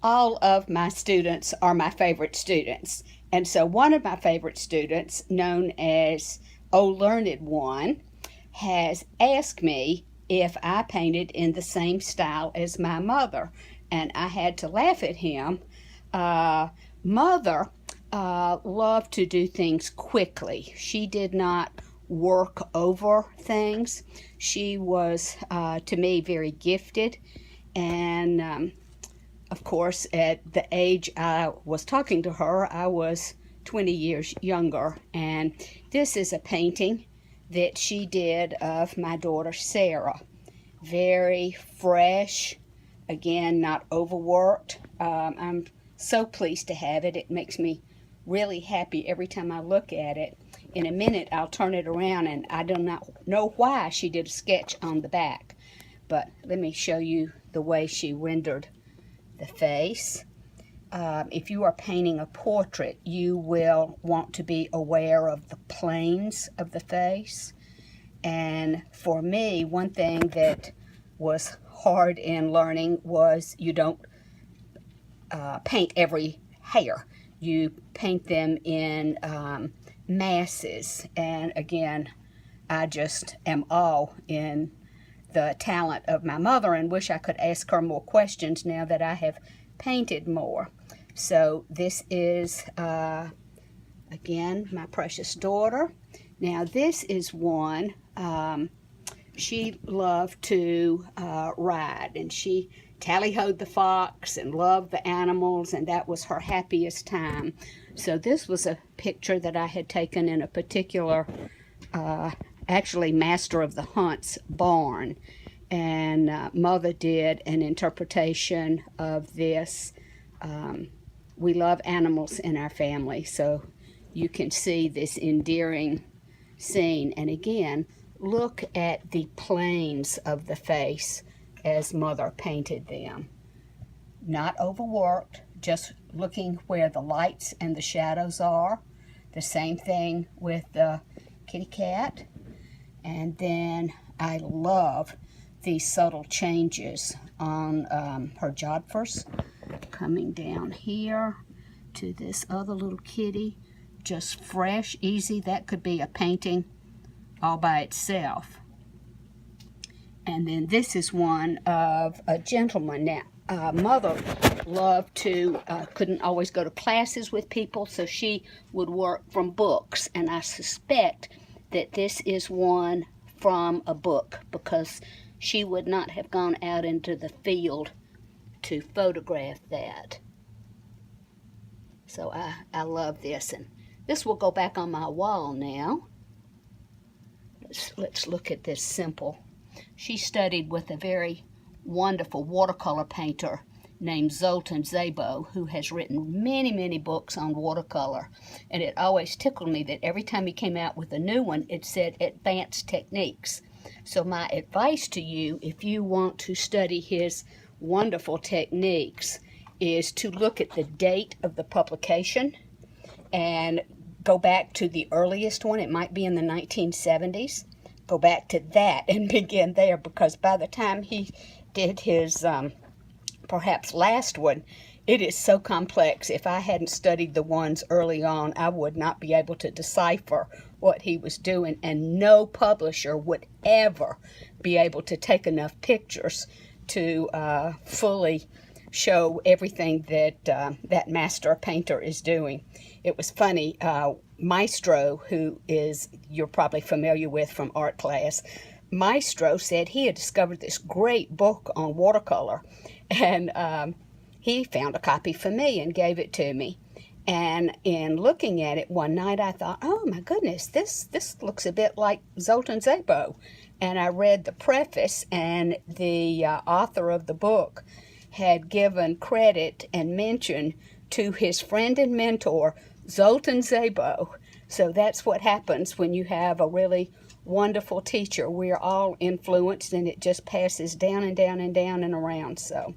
all of my students are my favorite students. And so one of my favorite students, known as O Learned One, has asked me if I painted in the same style as my mother. And I had to laugh at him. Mother loved to do things quickly. She did not work over things. She was, to me, very gifted. And of course, at the age I was talking to her, I was 20 years younger. And this is a painting that she did of my daughter Sarah. Very fresh, again, not overworked. I'm so pleased to have it. It makes me really happy every time I look at it. In a minute, I'll turn it around, and I do not know why she did a sketch on the back. But let me show you the way she rendered the face. If you are painting a portrait, you will want to be aware of the planes of the face. And for me, one thing that was hard in learning was you don't paint every hair. You paint them in masses. And again, I just am all in the talent of my mother and wish I could ask her more questions now that I have painted more. So this is, again, my precious daughter. Now this is one, she loved to ride, and she tally-hoed the fox and loved the animals, and that was her happiest time. So this was a picture that I had taken in a particular, actually Master of the Hunt's barn, and Mother did an interpretation of this. We love animals in our family, so you can see this endearing scene. And again, look at the planes of the face as Mother painted them. Not overworked, just looking where the lights and the shadows are. The same thing with the kitty cat. And then I love these subtle changes on her jodhpurs, coming down here to this other little kitty. Just fresh, easy. That could be a painting all by itself. And then this is one of a gentleman. Now, Mother loved to, couldn't always go to classes with people, so she would work from books. And I suspect that this is one from a book, because she would not have gone out into the field to photograph that. So I love this. And this will go back on my wall now. Let's look at this simple. She studied with a very wonderful watercolor painter named Zoltan Szabo, who has written many, many books on watercolor. And it always tickled me that every time he came out with a new one, it said advanced techniques. So my advice to you, if you want to study his wonderful techniques, is to look at the date of the publication and go back to the earliest one. It might be in the 1970s. Go back to that and begin there, because by the time he did his perhaps last one, it is so complex. If I hadn't studied the ones early on, I would not be able to decipher what he was doing, and no publisher would ever be able to take enough pictures to fully show everything that that master painter is doing. It was funny, Maestro, who is, you're probably familiar with from art class, Maestro said he had discovered this great book on watercolor, and he found a copy for me and gave it to me. And in looking at it one night, I thought, oh my goodness, this looks a bit like Zoltan Szabo. And I read the preface, and the author of the book had given credit and mention to his friend and mentor, Zoltan Szabo. So that's what happens when you have a really wonderful teacher. We're all influenced, and it just passes down and down and down and around. So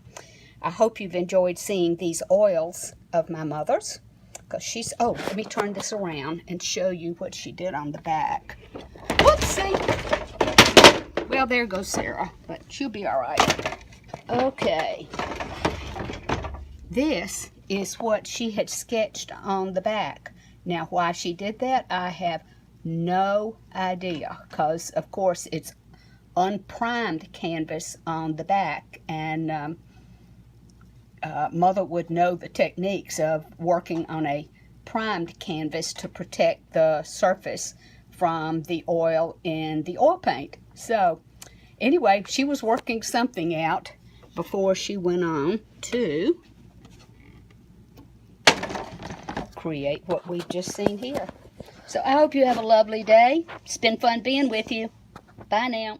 I hope you've enjoyed seeing these oils of my mother's, because she's, oh, let me turn this around and show you what she did on the back. Whoopsie! Well, there goes Sarah, but she'll be all right. Okay. this is what she had sketched on the back. Now, why she did that, I have no idea, because, of course, it's unprimed canvas on the back, and Mother would know the techniques of working on a primed canvas to protect the surface from the oil in the oil paint. So, anyway, she was working something out before she went on to create what we've just seen here. So I hope you have a lovely day. It's been fun being with you. Bye now.